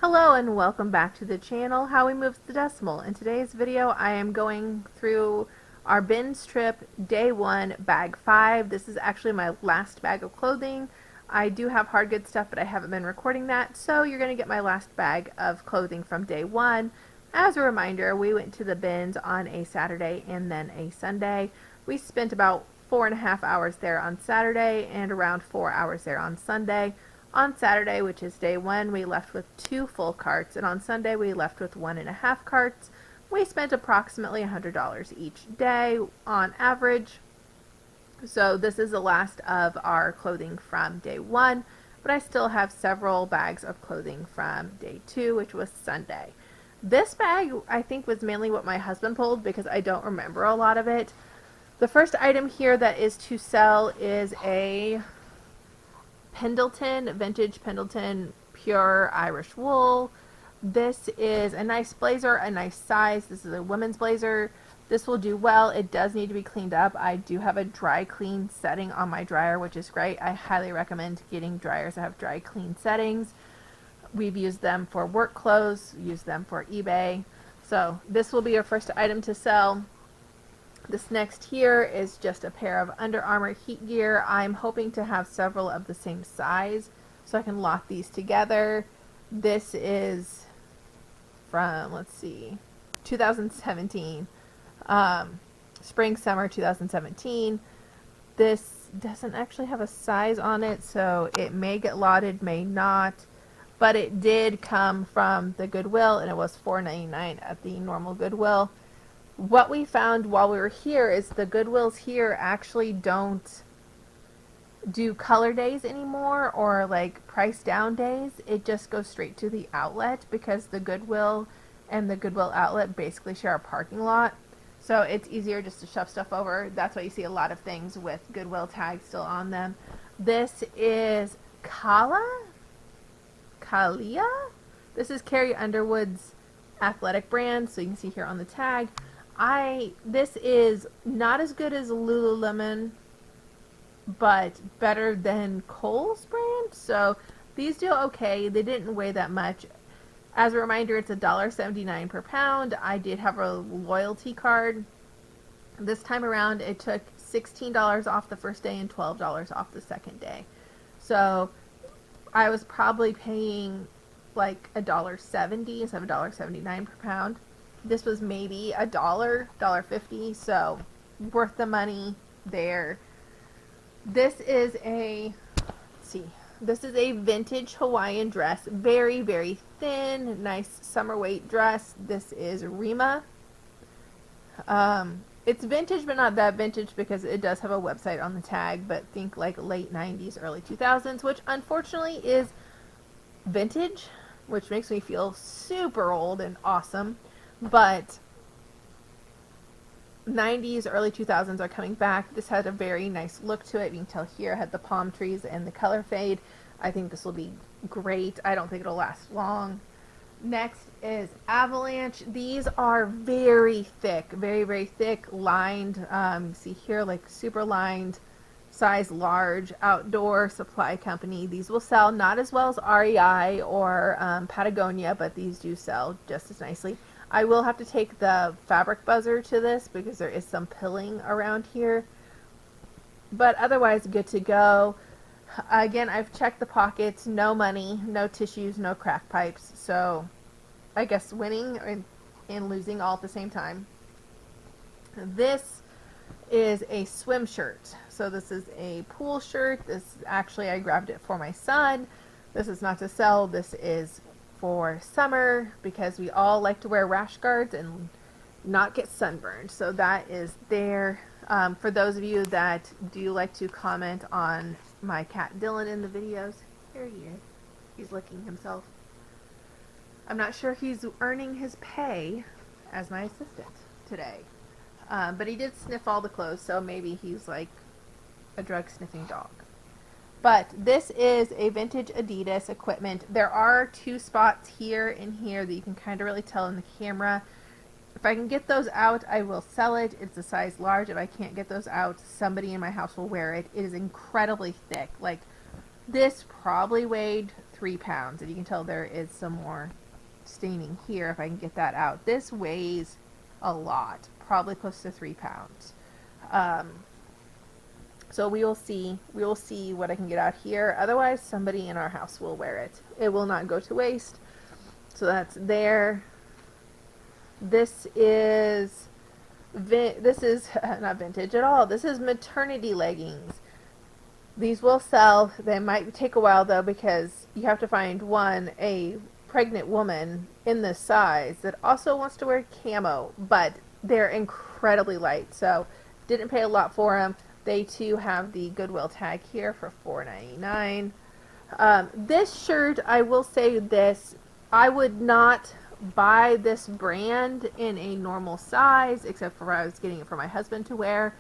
Hello and welcome back to the channel, How We Move the Decimal. In today's video, I am going through our bins trip, day 1, bag 5. This is actually my last bag of clothing. I do have hard goods stuff, but I haven't been recording that, so you're going to get my last bag of clothing from day 1. As a reminder, we went to the bins on a Saturday and then a Sunday. We spent about 4.5 hours there on Saturday and around 4 hours there on Sunday. On Saturday, which is day 1, we left with 2 full carts, and on Sunday we left with 1.5 carts. We spent approximately $100 each day on average. So this is the last of our clothing from day 1, but I still have several bags of clothing from day 2, which was Sunday. This bag, I think, was mainly what my husband pulled because I don't remember a lot of it. The first item here that is to sell is a Pendleton, vintage Pendleton pure Irish wool. This is a nice blazer, a nice size. This is a women's blazer. This will do well. It does need to be cleaned up. I do have a dry clean setting on my dryer, which is great. I highly recommend getting dryers that have dry clean settings. We've used them for work clothes, used them for eBay. So this will be your first item to sell. This next here is just a pair of Under Armour heat gear. I'm hoping to have several of the same size so I can lock these together. This is from, let's see, 2017. Spring, summer 2017. This doesn't actually have a size on it, so it may get lotted, may not. But it did come from the Goodwill, and it was $4.99 at the normal Goodwill. What we found while we were here is the Goodwills here actually don't do color days anymore or like price down days. It just goes straight to the outlet because the Goodwill and the Goodwill Outlet basically share a parking lot. So it's easier just to shove stuff over. That's why you see a lot of things with Goodwill tags still on them. This is Kalia? This is Carrie Underwood's athletic brand, so you can see here on the tag. This is not as good as Lululemon, but better than Kohl's brand. So these do okay. They didn't weigh that much. As a reminder, it's $1.79 per pound. I did have a loyalty card. This time around, it took $16 off the first day and $12 off the second day. So I was probably paying like $1.70 instead of $1.79 per pound. This was maybe $1.50, so worth the money there. This is a, let's see, this is a vintage Hawaiian dress. Very, very thin, nice summer weight dress. This is Rima. It's vintage, but not that vintage because it does have a website on the tag, but think like late 90s, early 2000s, which unfortunately is vintage, which makes me feel super old and awesome. But 90s, early 2000s are coming back. This had a very nice look to it. You can tell here it had the palm trees and the color fade. I think this will be great. I don't think it'll last long. Next is Avalanche. These are very thick, very, very thick, lined. You see here like super lined, size large, outdoor supply company. These will sell not as well as REI or Patagonia, but these do sell just as nicely. I will have to take the fabric buzzer to this because there is some pilling around here. But otherwise, good to go. Again, I've checked the pockets. No money, no tissues, no crack pipes. So I guess winning and losing all at the same time. This is a swim shirt. So this is a pool shirt. This actually, I grabbed it for my son. This is not to sell. This is for summer because we all like to wear rash guards and not get sunburned. So that is there. For those of you that do like to comment on my cat Dylan in the videos, here he is. He's licking himself. I'm not sure he's earning his pay as my assistant today. But he did sniff all the clothes, so maybe he's like a drug sniffing dog. But this is a vintage Adidas equipment. There are 2 spots here and here that you can kind of really tell in the camera. If I can get those out, I will sell it. It's a size large. If I can't get those out, somebody in my house will wear it. It is incredibly thick. Like, this probably weighed 3 pounds, and you can tell there is some more staining here if I can get that out. This weighs a lot, probably close to 3 pounds. So we will see what I can get out here. Otherwise, somebody in our house will wear it. It will not go to waste. So that's there. This is not vintage at all. This is maternity leggings. These will sell. They might take a while though, because you have to find a pregnant woman in this size that also wants to wear camo, but they're incredibly light. So didn't pay a lot for them. They too have the Goodwill tag here for $4.99. This shirt, I will say this, I would not buy this brand in a normal size, except for I was getting it for my husband to wear.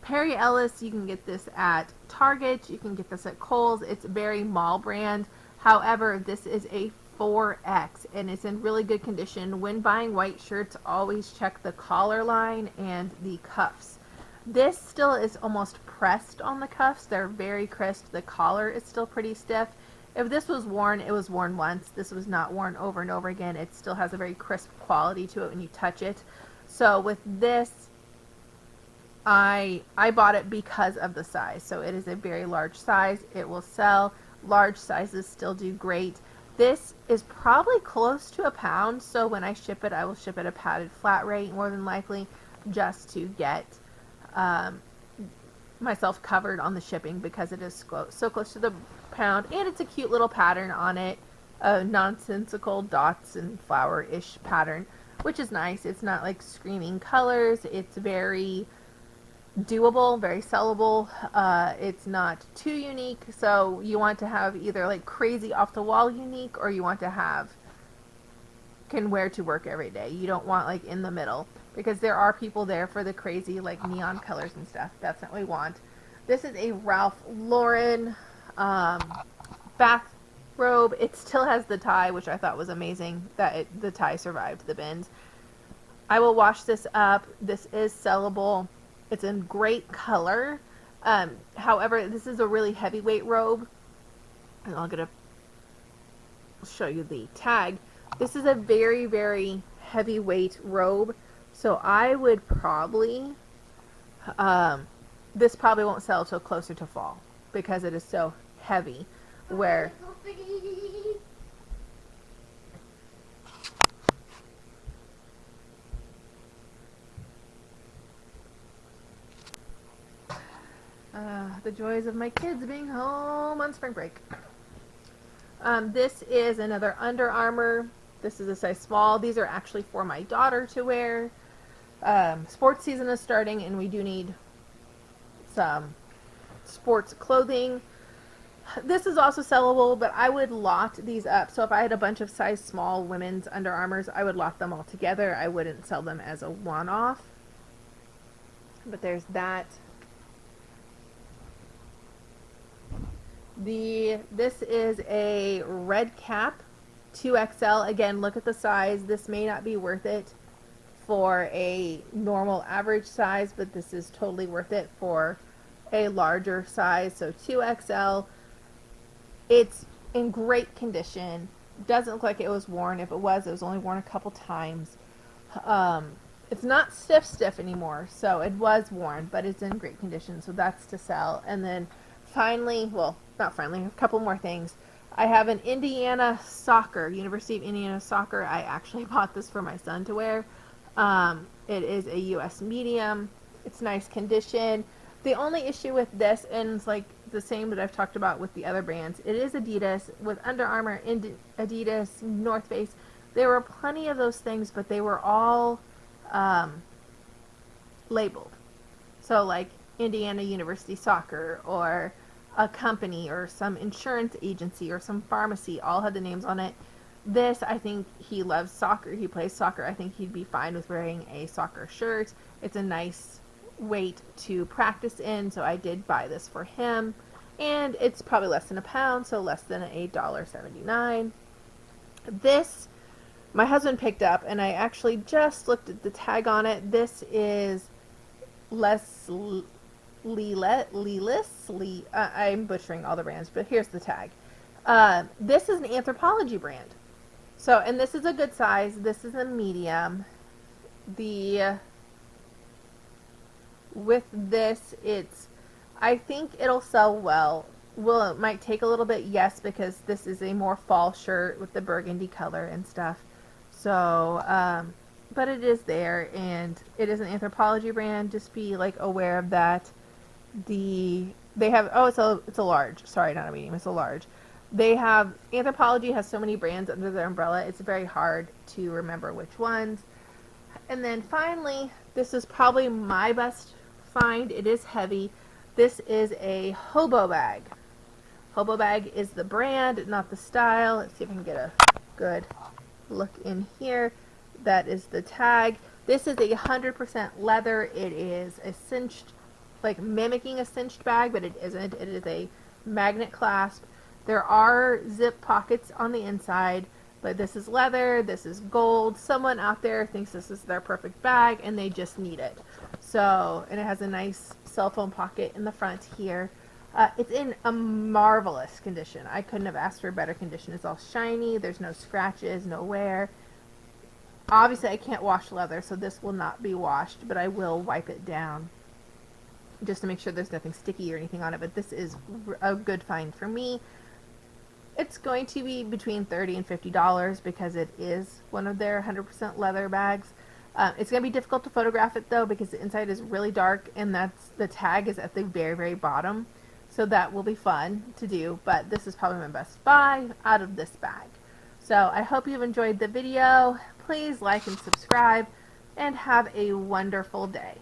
Perry Ellis, you can get this at Target, you can get this at Kohl's. It's very mall brand. However, this is a 4X and it's in really good condition. When buying white shirts, always check the collar line and the cuffs. This still is almost pressed on the cuffs. They're very crisp. The collar is still pretty stiff. If this was worn, it was worn once. This was not worn over and over again. It still has a very crisp quality to it when you touch it. So with this, I bought it because of the size. So it is a very large size. It will sell. Large sizes still do great. This is probably close to a pound. So when I ship it, I will ship at a padded flat rate, more than likely, just to get myself covered on the shipping, because it is so close to the pound, and it's a cute little pattern on it, nonsensical dots and flower-ish pattern, which is nice. It's not like screaming colors. It's very doable, very sellable. It's not too unique, so you want to have either like crazy off the wall unique, or you want to have can wear to work every day. You don't want like in the middle, because there are people there for the crazy like neon colors and stuff. That's not what we want. This is a Ralph Lauren bathrobe. It still has the tie, which I thought was amazing that the tie survived the bins. I will wash this up. This is sellable. It's in great color. However, this is a really heavyweight robe, and I'm gonna show you the tag. This is a very, very heavyweight robe, so I would probably, this probably won't sell till closer to fall, because it is so heavy, where the joys of my kids being home on spring break. This is another Under Armour. This is a size small. These are actually for my daughter to wear. Sports season is starting, and we do need some sports clothing. This is also sellable, but I would lot these up. So if I had a bunch of size small women's Under Armours, I would lot them all together. I wouldn't sell them as a one-off. But there's that. This is a red cap, 2XL. Again, look at the size. This may not be worth it for a normal average size, but this is totally worth it for a larger size. So 2XL. It's in great condition. Doesn't look like it was worn. If it was only worn a couple times. It's not stiff anymore, so it was worn, but it's in great condition, so that's to sell. And then finally, well, not finally, a couple more things. I have an Indiana soccer, University of Indiana soccer. I actually bought this for my son to wear. It is a US medium. It's nice condition. The only issue with this, and it's like the same that I've talked about with the other brands, it is Adidas. With Under Armour, Adidas, North Face, there were plenty of those things, but they were all labeled. So like Indiana University Soccer, or a company, or some insurance agency, or some pharmacy, all had the names on it. This, I think he loves soccer. He plays soccer. I think he'd be fine with wearing a soccer shirt. It's a nice weight to practice in, so I did buy this for him. And it's probably less than a pound, so less than $1.79. This, my husband picked up, and I actually just looked at the tag on it. This is I'm butchering all the brands, but here's the tag. This is an Anthropologie brand. So, and this is a good size. This is a medium. With this, I think it'll sell well. Well, it might take a little bit, yes, because this is a more fall shirt with the burgundy color and stuff. So, but it is there, and it is an Anthropologie brand. Just be like aware of that. They have, oh, it's a large. Sorry, not a medium. It's a large. They have, Anthropologie has so many brands under their umbrella. It's very hard to remember which ones. And then finally, this is probably my best find. It is heavy. This is a hobo bag. Hobo bag is the brand, not the style. Let's see if I can get a good look in here. That is the tag. This is 100% leather. It is a cinched, like mimicking a cinched bag, but it isn't. It is a magnet clasp. There are zip pockets on the inside, but this is leather. This is gold. Someone out there thinks this is their perfect bag, and they just need it. So, and it has a nice cell phone pocket in the front here. It's in a marvelous condition. I couldn't have asked for a better condition. It's all shiny. There's no scratches, no wear. Obviously, I can't wash leather, so this will not be washed, but I will wipe it down just to make sure there's nothing sticky or anything on it. But this is a good find for me. It's going to be between $30 and $50 because it is one of their 100% leather bags. It's going to be difficult to photograph it though because the inside is really dark, and the tag is at the very, very bottom. So that will be fun to do, but this is probably my best buy out of this bag. So I hope you've enjoyed the video. Please like and subscribe, and have a wonderful day.